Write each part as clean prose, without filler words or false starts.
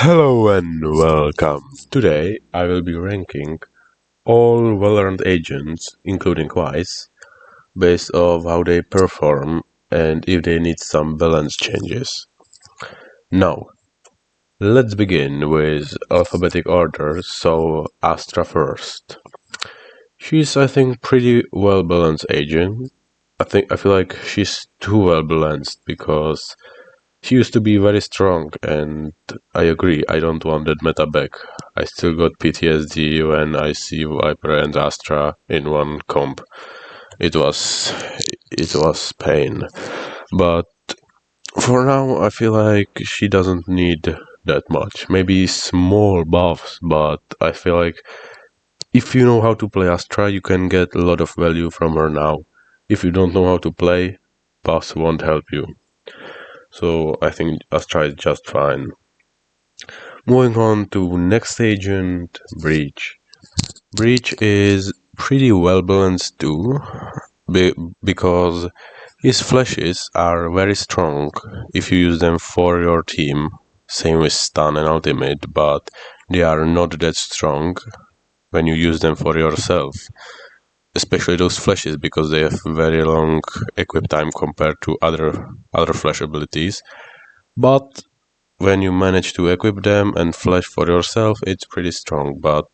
Hello and welcome. Today I will be ranking all Valorant agents, including VYSE, based on how they perform and if they need some balance changes. Now, let's begin with alphabetic order, so Astra first. She's, I think, pretty well balanced agent. I feel like she's too well balanced because she used to be very strong, and I agree, I don't want that meta back. I still got PTSD when I see Viper and Astra in one comp. It was pain. But for now, I feel like she doesn't need that much. Maybe small buffs, but I feel like if you know how to play Astra, you can get a lot of value from her now. If you don't know how to play, buffs won't help you. So I think Astra is just fine. Moving on to next agent, Breach. Breach is pretty well balanced too, because his flashes are very strong if you use them for your team, same with stun and ultimate, but they are not that strong when you use them for yourself. Especially those flashes, because they have very long equip time compared to other flash abilities. But when you manage to equip them and flash for yourself, it's pretty strong. But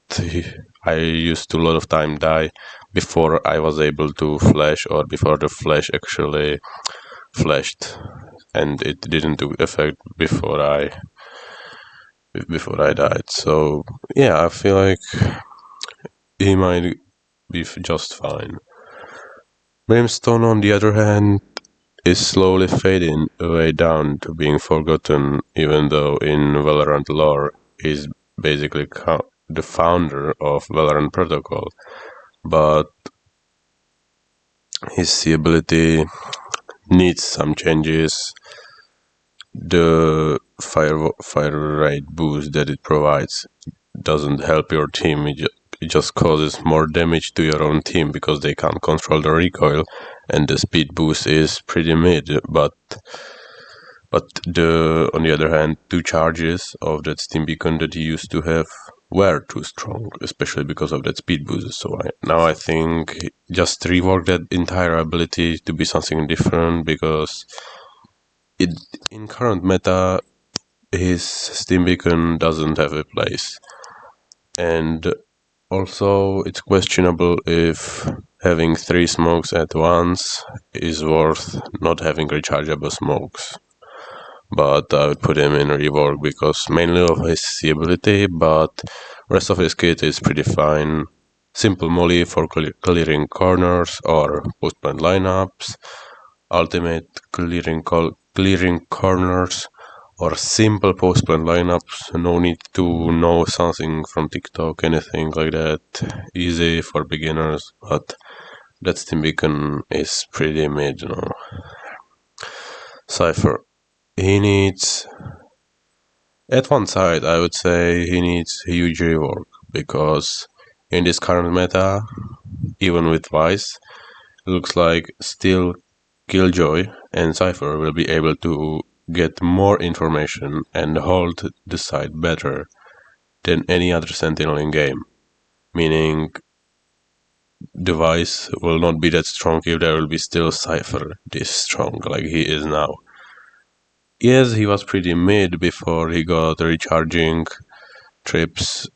I used to a lot of time die before I was able to flash, or before the flash actually flashed, and it didn't do effect before I died. So yeah, I feel like he might be just fine. Brimstone, on the other hand, is slowly fading away down to being forgotten, even though in Valorant lore he's basically the founder of Valorant Protocol. But his C ability needs some changes. The fire rate boost that it provides doesn't help your team. It just causes more damage to your own team because they can't control the recoil, and the speed boost is pretty mid. But on the other hand, 2 charges of that steam beacon that he used to have were too strong, especially because of that speed boost. So now I think just rework that entire ability to be something different, because in current meta his steam beacon doesn't have a place. And also, it's questionable if having 3 smokes at once is worth not having rechargeable smokes. But I would put him in rework because mainly of his C ability, but rest of his kit is pretty fine. Simple molly for clearing corners or post-plant lineups, ultimate clearing corners, or simple post-plant lineups. No need to know something from TikTok, anything like that. Easy for beginners, but that steam beacon is pretty mid, Cypher. He needs, at one side, I would say he needs huge rework, because in this current meta, even with VYSE, it looks like still Killjoy and Cypher will be able to get more information and hold the side better than any other Sentinel in game. Meaning, the VYSE will not be that strong if there will be still Cypher this strong like he is now. Yes, he was pretty mid before he got recharging trips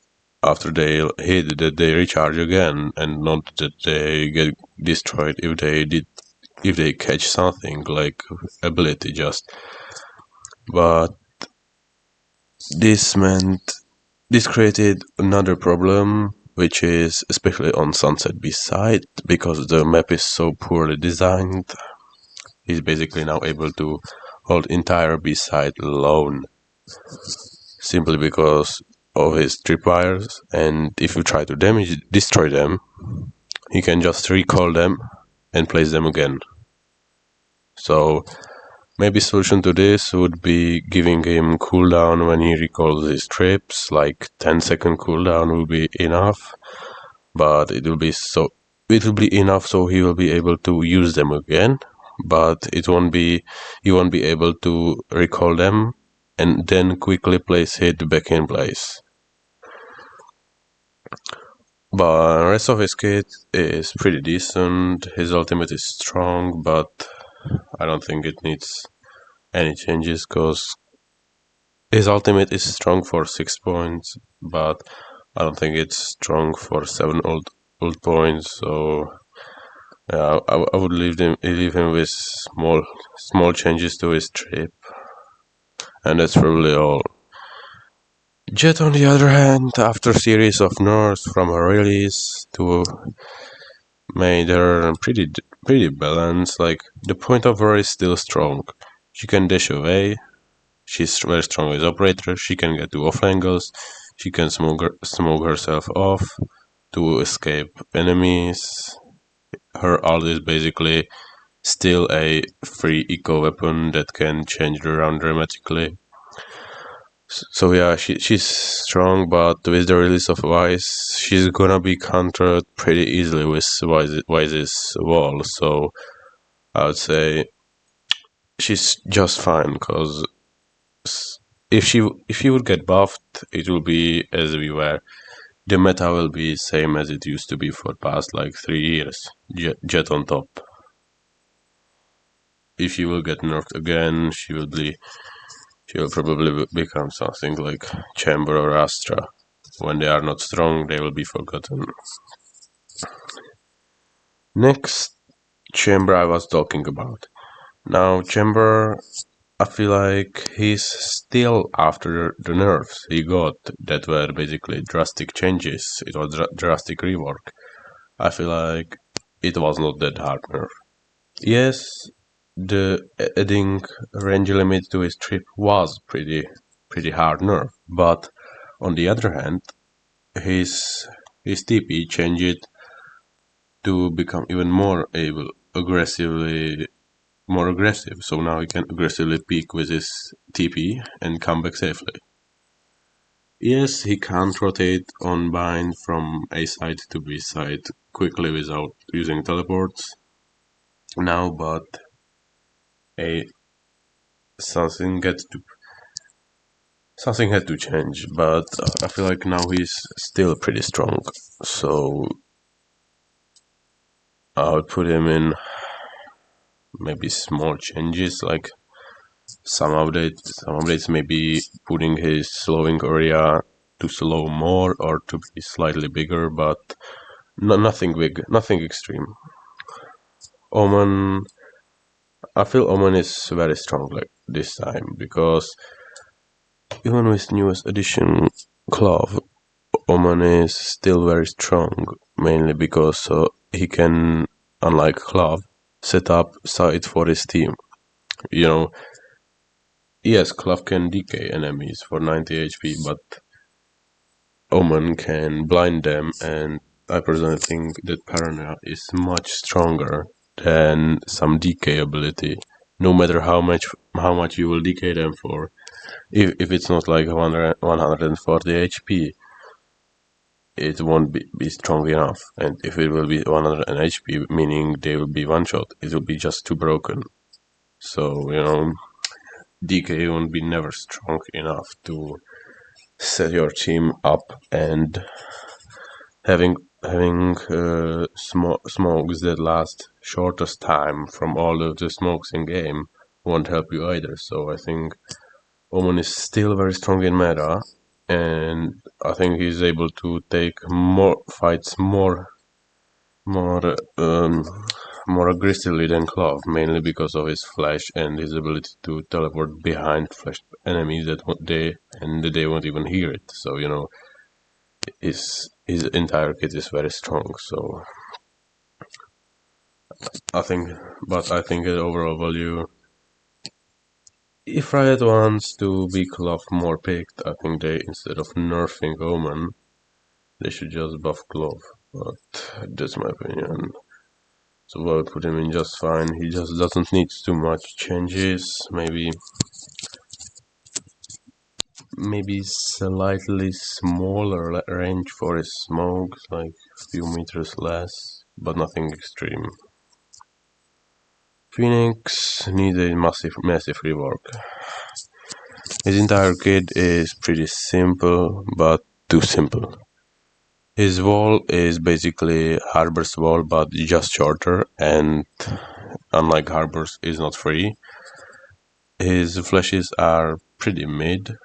after they hit, that they recharge again, and not that they get destroyed if they catch something like ability just. But this created another problem, which is especially on Sunset B side, because the map is so poorly designed. He's basically now able to hold entire B side alone, simply because of his tripwires, and if you try to destroy them, he can just recall them and place them again. So maybe solution to this would be giving him cooldown when he recalls his trips, like 10-second cooldown will be enough, but it will be enough so he will be able to use them again, but he won't be able to recall them and then quickly place it back in place. But the rest of his kit is pretty decent. His ultimate is strong, but I don't think it needs any changes because his ultimate is strong for 6 points, but I don't think it's strong for 7 ult points. So yeah, I would leave him with small changes to his trip, and that's probably all. Jet, on the other hand, after a series of nerfs from her release to made her pretty balanced. Like, the point of her is still strong. She can dash away. She's very strong with operator. She can get to off angles. She can smoke herself off to escape enemies. Her ult is basically still a free eco weapon that can change the round dramatically. So yeah, she's strong, but with the release of VYSE, she's gonna be countered pretty easily with VYSE's wall. So I would say she's just fine, because if she would get buffed, it will be as we were. The meta will be same as it used to be for past like 3 years. Jet on top. If she will get nerfed again, she will probably become something like Chamber or Astra. When they are not strong, they will be forgotten. Next, Chamber I was talking about. Now, Chamber, I feel like he's still after the nerfs he got that were basically drastic changes. It was drastic rework. I feel like it was not that hard nerf. Yes, the adding range limit to his trip was pretty hard nerf, but on the other hand, his TP changed to become even more aggressive. So now he can aggressively peek with his TP and come back safely. Yes, he can't rotate on bind from A side to B side quickly without using teleports now, but something had to change. But I feel like now he's still pretty strong, so I would put him in maybe small changes, like some updates maybe putting his slowing area to slow more or to be slightly bigger, but nothing big, nothing extreme. Omen, I feel Omen is very strong like this time, because even with newest edition Clove, Omen is still very strong, mainly because he can, unlike Clove, set up site for his team. You know, yes, Clove can decay enemies for 90 HP, but Omen can blind them, and I personally think that Paranoia is much stronger than some decay ability. No matter how much you will decay them for, if it's not like 140 HP, it won't be strong enough. And if it will be 100 HP, meaning they will be one shot, it will be just too broken. So, DK won't be never strong enough to set your team up, and having smokes that last shortest time from all of the smokes in game won't help you either. So I think Omen is still very strong in meta, and I think he's able to take more fights more aggressively than Clove, mainly because of his flash and his ability to teleport behind flash enemies that they won't even hear it. So his entire kit is very strong. So I think the overall value, if Riot wants to be Clove more picked, I think they, instead of nerfing Omen, they should just buff Clove. But that's my opinion. So I would put him in just fine. He just doesn't need too much changes. Maybe slightly smaller range for his smokes, like a few meters less, but nothing extreme. Phoenix needs a massive rework. His entire kit is pretty simple, but too simple. His wall is basically Harbor's wall, but just shorter, and unlike Harbor's, is not free. His flashes are pretty mid.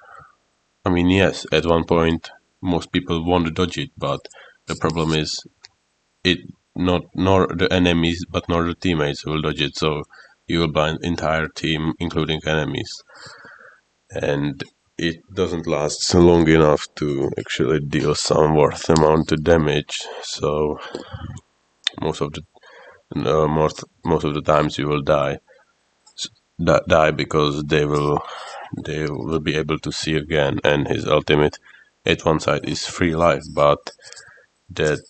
I mean, yes, at one point most people want to dodge it, but the problem is it not nor the enemies but nor the teammates will dodge it, so you will buy an entire team including enemies, and it doesn't last long enough to actually deal some worth amount of damage. So most of the most of the times you will die because they will be able to see again, and his ultimate at one side is free life, but that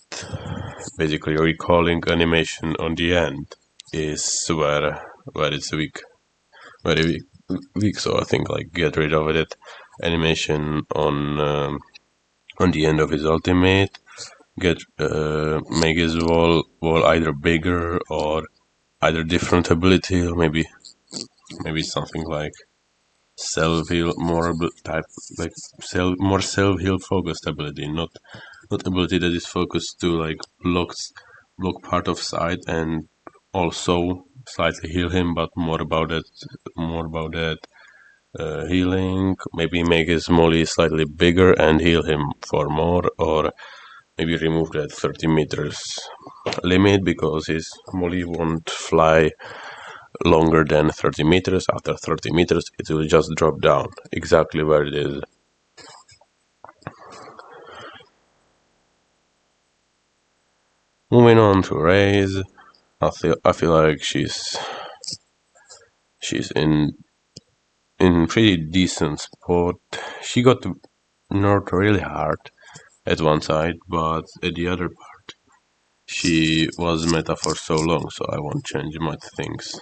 basically recalling animation on the end is where it's weak, very weak. So I think like get rid of it. Animation on the end of his ultimate. Make his wall either bigger or either different ability, or maybe something like self heal more type, like more self heal focused ability, not ability that is focused to like block part of side and also slightly heal him, but more about that healing. Maybe make his molly slightly bigger and heal him for more, or maybe remove that 30 meters limit because his molly won't fly longer than 30 meters. After 30 meters, it will just drop down exactly where it is. Moving on to Raze, I feel like she's in pretty decent spot. She got nerfed really hard at one side, but at the other part, she was meta for so long, so I won't change much things.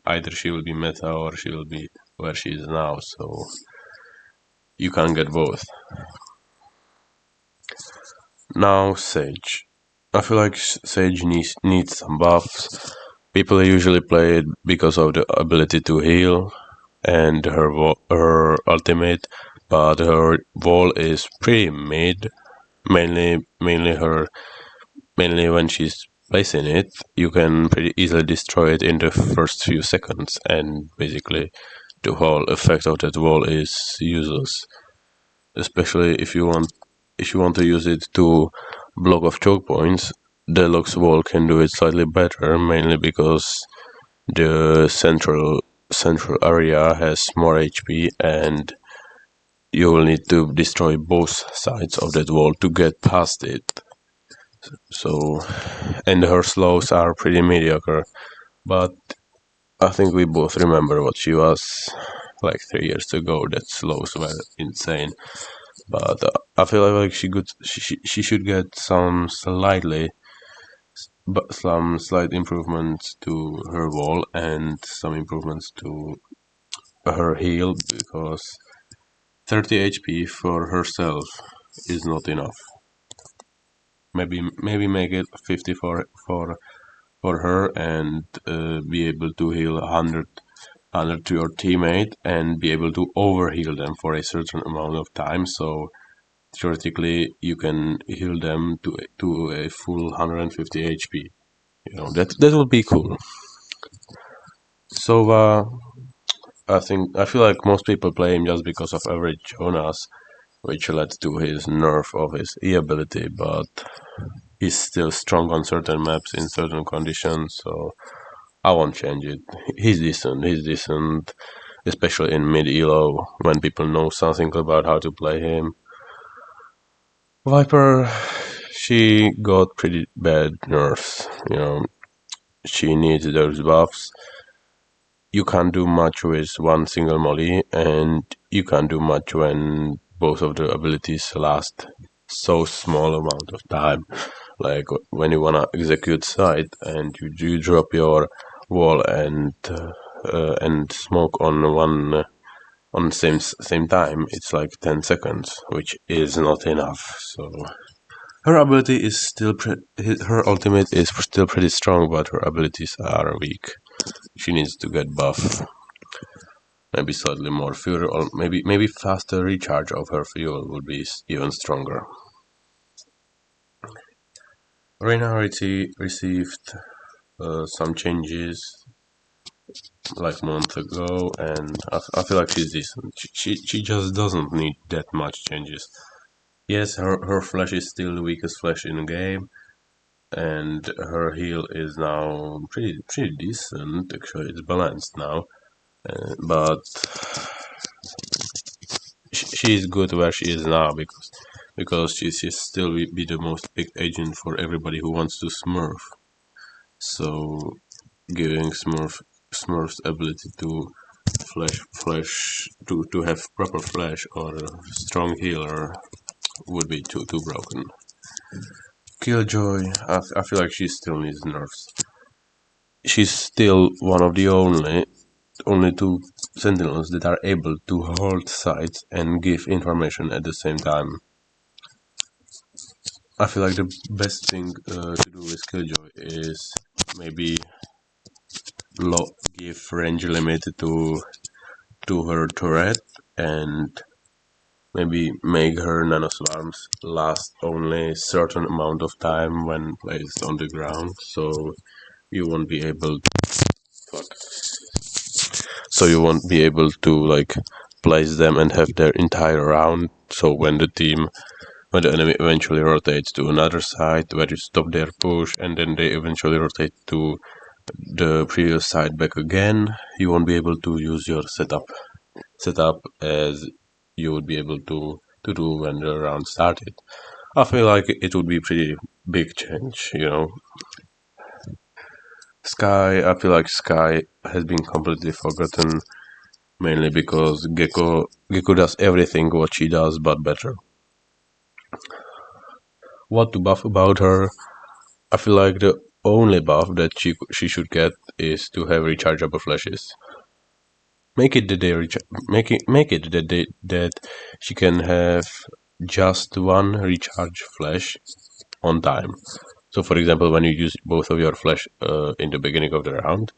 Either she will be meta or she will be where she is now, so you can't get both. Now Sage. I feel like Sage needs some buffs. People usually play it because of the ability to heal and her ultimate, but her wall is pretty mid. Mainly when she's placing it, you can pretty easily destroy it in the first few seconds, and basically the whole effect of that wall is useless. Especially if you want to use it to block off choke points, Deluxe Wall can do it slightly better, mainly because the central area has more HP, and you will need to destroy both sides of that wall to get past it. So, and her slows are pretty mediocre, but I think we both remember what she was like 3 years ago. That slows were insane. But I feel like she should get some slight improvements to her wall and some improvements to her heal, because 30 HP for herself is not enough. Maybe make it 50 for her, and be able to heal 100 to your teammate and be able to overheal them for a certain amount of time. So theoretically, you can heal them to a full 150 HP. That would be cool. So I feel like most people play him just because of average Jonas, which led to his nerf of his E ability, but he's still strong on certain maps in certain conditions, so I won't change it. He's decent. He's decent, especially in mid elo when people know something about how to play him. Viper, she got pretty bad nerfs. She needs those buffs. You can't do much with one single molly, and you can't do much when both of the abilities last so small amount of time. Like when you wanna execute side and you drop your wall and smoke on one on same time, it's like 10 seconds, which is not enough. So her ability is her ultimate is still pretty strong, but her abilities are weak. She needs to get buff. Maybe slightly more fuel, or maybe faster recharge of her fuel would be even stronger. Reina received some changes like a month ago, and I feel like she's decent. She just doesn't need that much changes. Yes, her flash is still the weakest flash in the game, and her heal is now pretty decent. Actually, it's balanced now, but she's good where she is now because she's still be the most picked agent for everybody who wants to smurf. So giving Smurf's ability to to have proper flash or strong healer would be too broken. Killjoy, I feel like she still needs nerfs. She's still one of the only two sentinels that are able to hold sites and give information at the same time. I feel like the best thing to do with Killjoy is maybe give range limit to her turret and maybe make her nanoswarms last only a certain amount of time when placed on the ground, so you won't be able to like place them and have their entire round. So when the enemy eventually rotates to another side where you stop their push and then they eventually rotate to the previous side back again, you won't be able to use your setup as you would be able to do when the round started. I feel like it would be pretty big change, you know. I feel like Sky has been completely forgotten, mainly because Gecko does everything what she does but better. What to buff about her? I feel like the only buff that she should get is to have rechargeable flashes. Make it that that she can have just one recharge flash on time. So, for example, when you use both of your flash in the beginning of the round,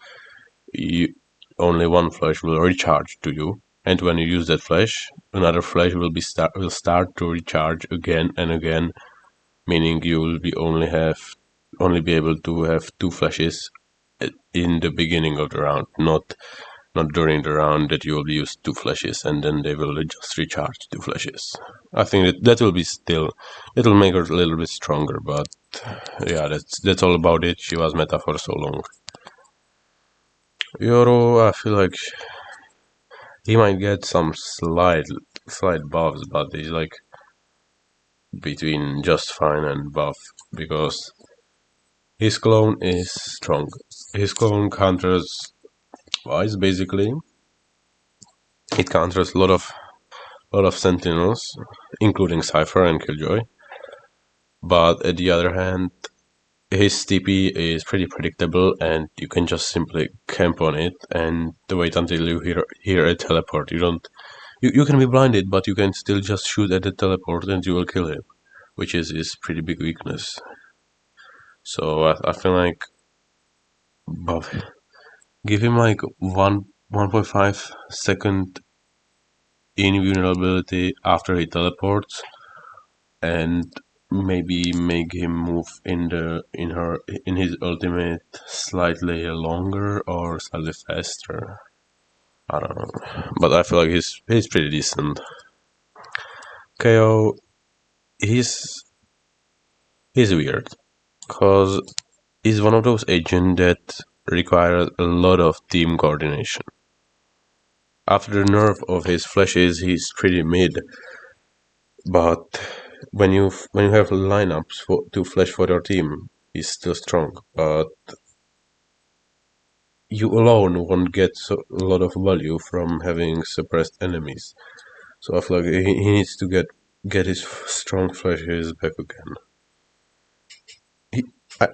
only one flash will recharge to you, and when you use that flash, another flash will start to recharge again and again, meaning you will only be able to have two flashes in the beginning of the round, not during the round that you will use two flashes and then they will just recharge two flashes. I think that will be still, it'll make her a little bit stronger, but yeah, that's all about it. She was meta for so long. Yoro, I feel like he might get some slight buffs, but he's like between just fine and buff because his clone is strong. His clone counters VYSE basically. It counters a lot of sentinels, including Cypher and Killjoy. But at the other hand, his TP is pretty predictable and you can just simply camp on it and wait until you hear a teleport. You can be blinded, but you can still just shoot at the teleport and you will kill him, which is his pretty big weakness. So I feel like give him like 1.5 second invulnerability after he teleports, and maybe make him move in his ultimate slightly longer or slightly faster. I don't know, but I feel like he's pretty decent. KO, he's weird because he's one of those agents that require a lot of team coordination. After the nerf of his flashes, he's pretty mid, but when you have lineups to flash for your team, he's still strong. But you alone won't get a lot of value from having suppressed enemies. So I feel like he needs to get his strong flashes back again.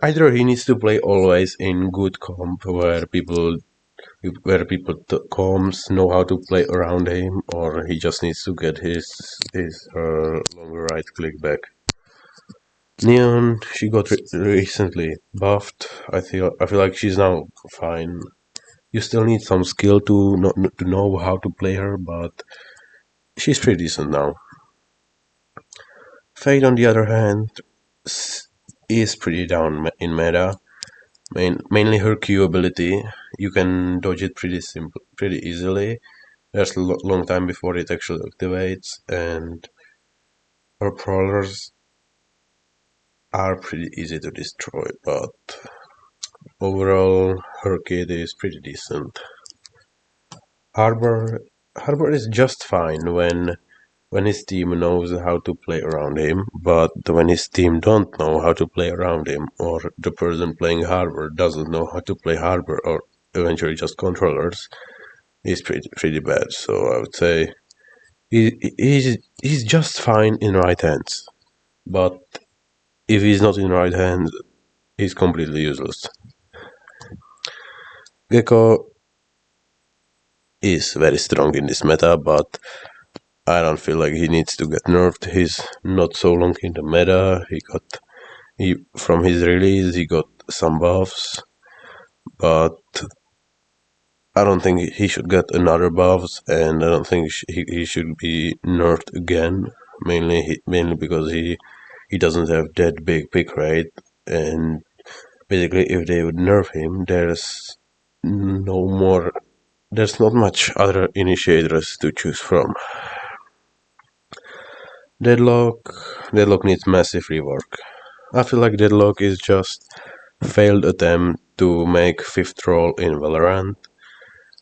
Either he needs to play always in good comp where comms know how to play around him, or he just needs to get his longer right click back. Neon, she got recently buffed. I feel like she's now fine. You still need some skill to know how to play her, but she's pretty decent now. Fade, on the other hand, is pretty down in meta. Mainly her Q ability. You can dodge it pretty easily. There's a long time before it actually activates, and her prowlers are pretty easy to destroy, but overall her kit is pretty decent. Harbor is just fine when his team knows how to play around him, but when his team don't know how to play around him, or the person playing Harbor doesn't know how to play Harbor, or eventually just controllers, he's pretty bad. So I would say he's just fine in right hands, but if he's not in right hands, he's completely useless. Gecko is very strong in this meta, but I don't feel like he needs to get nerfed. He's not so long in the meta. From his release he got some buffs, but I don't think he should get another buffs, and I don't think he should be nerfed again. Mainly because he doesn't have that big pick rate, and basically if they would nerf him, there's not much other initiators to choose from. Deadlock needs massive rework. I feel like Deadlock is just failed attempt to make fifth role in Valorant,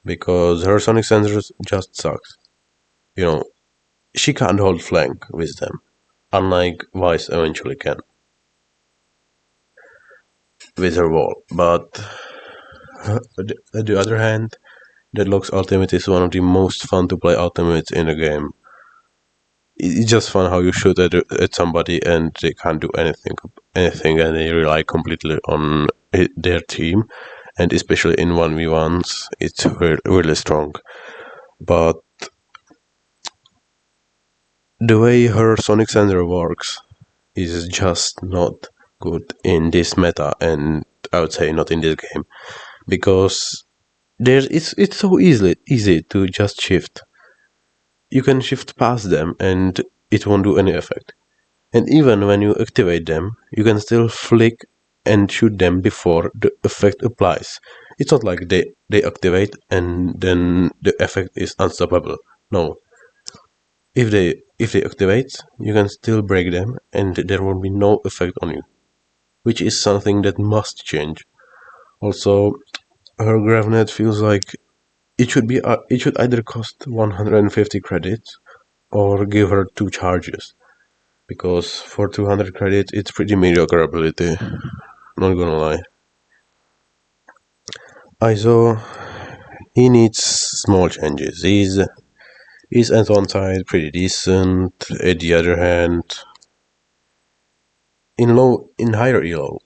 because her sonic sensors just sucks. You know, she can't hold flank with them, unlike VYSE eventually can with her wall. But on the other hand, Deadlock's ultimate is one of the most fun to play ultimates in the game. It's just fun how you shoot at somebody and they can't do anything, and they rely completely on their team, and especially in 1v1s, it's really strong. But the way her sonic sensor works is just not good in this meta, and I would say not in this game, because it's so easy to just shift. You can shift past them and it won't do any effect. And even when you activate them, you can still flick and shoot them before the effect applies. It's not like they activate and then the effect is unstoppable. No. If they activate, you can still break them and there won't be no effect on you, which is something that must change. Also, her Gravnet feels like it should either cost 150 credits or give her 2 charges, because for 200 credits it's pretty mediocre ability, not gonna lie. ISO, he needs small changes. He's at one side pretty decent, at the other hand, in higher elo,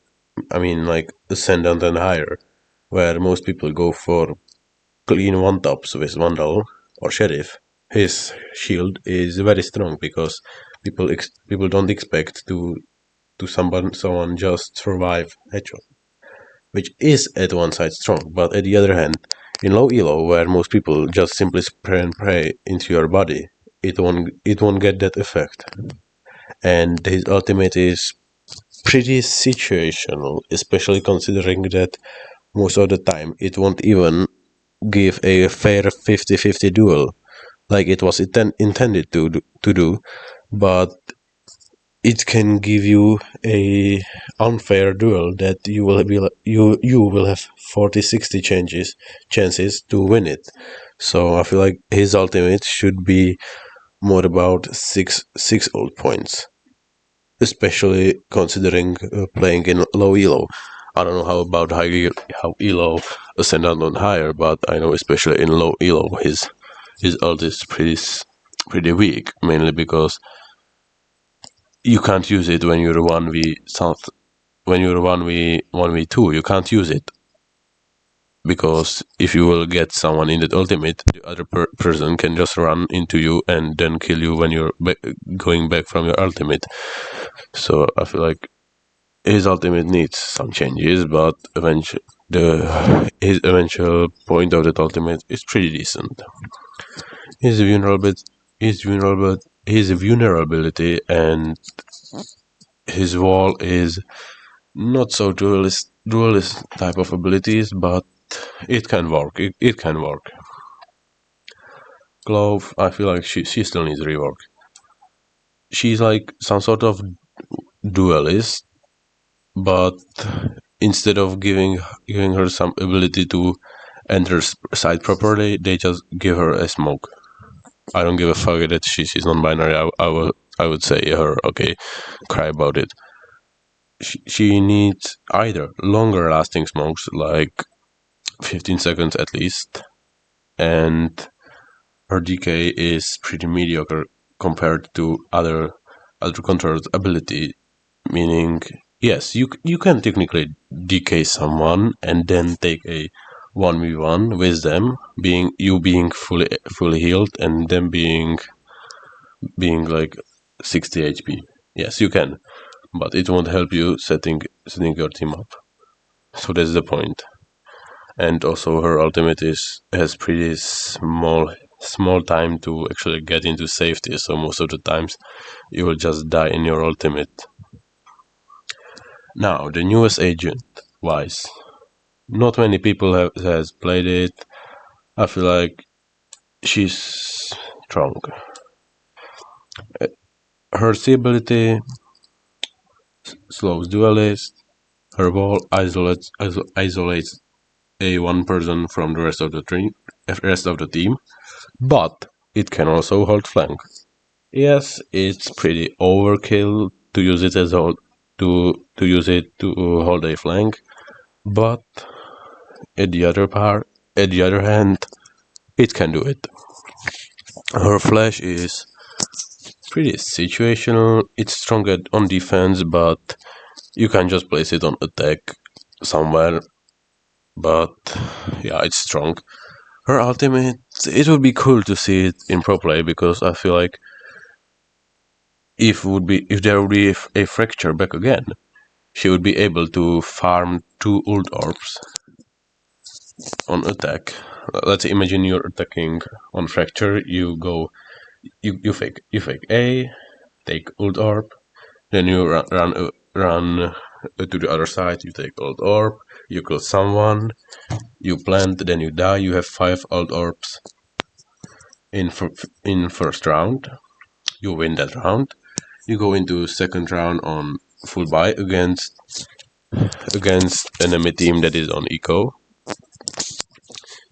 I mean like Ascendant and higher, where most people go for clean one-tops with Vandal or Sheriff, his shield is very strong, because people don't expect to someone just survive headshot, which is at one side strong, but at the other hand, in low elo, where most people just simply spray and pray into your body, it won't get that effect. And his ultimate is pretty situational, especially considering that most of the time it won't even give a fair 50-50 duel like it was intended to do, but it can give you a unfair duel that you will have 40-60 chances to win it. So I feel like his ultimate should be more about six old points, especially considering playing in low elo. I don't know how about how elo Ascendant on higher, but I know especially in low elo his ult is pretty weak, mainly because you can't use it when you're 1v2. You can't use it, because if you will get someone in that ultimate, the other person can just run into you and then kill you when you're going back from your ultimate. So I feel like his ultimate needs some changes, but eventually his eventual point of that ultimate is pretty decent. His vulnerability and his wall is not so dualist type of abilities, but it can work. It can work. Glove, I feel like she still needs rework. She's like some sort of dualist, but instead of giving her some ability to enter site properly, they just give her a smoke. I don't give a fuck that she's non-binary. I would say her, okay, cry about it. She needs either longer lasting smokes, like 15 seconds at least, and her decay is pretty mediocre compared to other controllers' ability. Meaning, yes, you can technically decay someone and then take a 1v1 with them, being fully healed and them being like 60 HP. Yes, you can, but it won't help you setting your team up. So that's the point. And also her ultimate has pretty small time to actually get into safety, so most of the times you will just die in your ultimate. Now, the newest agent, VYSE. Not many people has played it. I feel like she's strong. Her C ability slows duelist. Her wall isolates a one person from the rest of the team, but it can also hold flank. Yes, it's pretty overkill to use it to hold a flank, but at the other hand, it can do it. Her flash is pretty situational. It's strong on defense, but you can just place it on attack somewhere. But yeah, it's strong. Her ultimate, it would be cool to see it in pro play, because I feel like if there would be a fracture back again, she would be able to farm 2 ult orbs on attack. Let's imagine you're attacking on fracture. You fake A, take ult orb, then you run to the other side. You take ult orb, you kill someone, you plant, then you die. You have 5 ult orbs in first round. You win that round. You go into second round on full buy against enemy team that is on eco.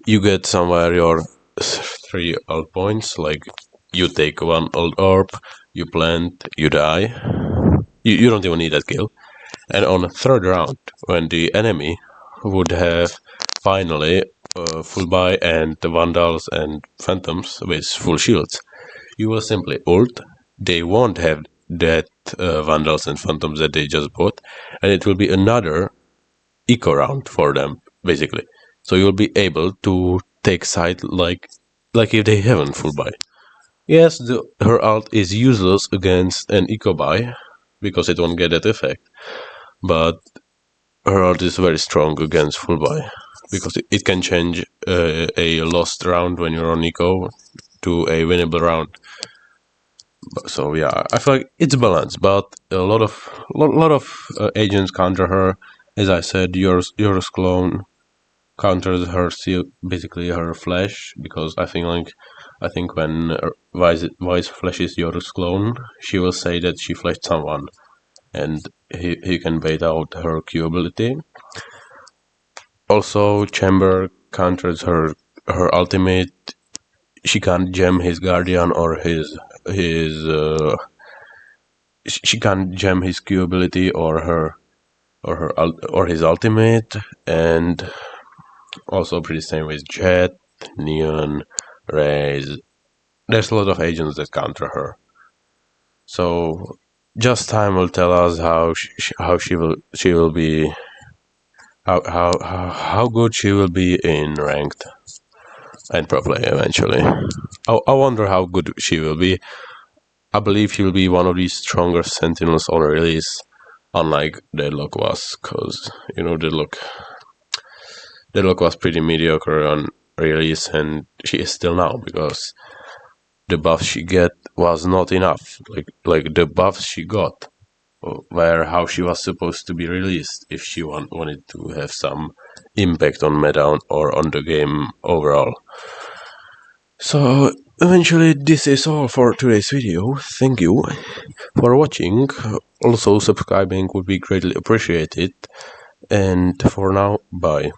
You get somewhere your 3 ult points, like you take 1 ult orb, you plant, you die. You don't even need that kill. And on the third round, when the enemy would have finally full buy and the Vandals and Phantoms with full shields, you will simply ult. They won't have that Vandals and Phantoms that they just bought, and it will be another eco round for them, basically. So you'll be able to take side like if they haven't full buy. Yes, her ult is useless against an eco buy because it won't get that effect, but her ult is very strong against full buy because it can change a lost round when you're on eco to a winnable round. So yeah, I feel like it's balanced, but a lot of agents counter her. As I said, yours clone counters her basically her flash, because I think when VYSE flashes yours clone, she will say that she flashed someone, and he can bait out her Q ability. Also, Chamber counters her ultimate. She can't gem his guardian or she can't gem his Q ability or his ultimate, and also pretty same with Jet, Neon, Raze. There's a lot of agents that counter her. So just time will tell us how she will be, how good she will be in ranked and pro play eventually. I wonder how good she will be. I believe she'll be one of these stronger sentinels on release, unlike Deadlock was, because Deadlock the look was pretty mediocre on release, and she is still now, because the buff she get was not enough. Like the buffs she got were how she was supposed to be released if she wanted to have some impact on meta or on the game overall. So eventually this is all for today's video. Thank you for watching. Also subscribing would be greatly appreciated. And for now, bye.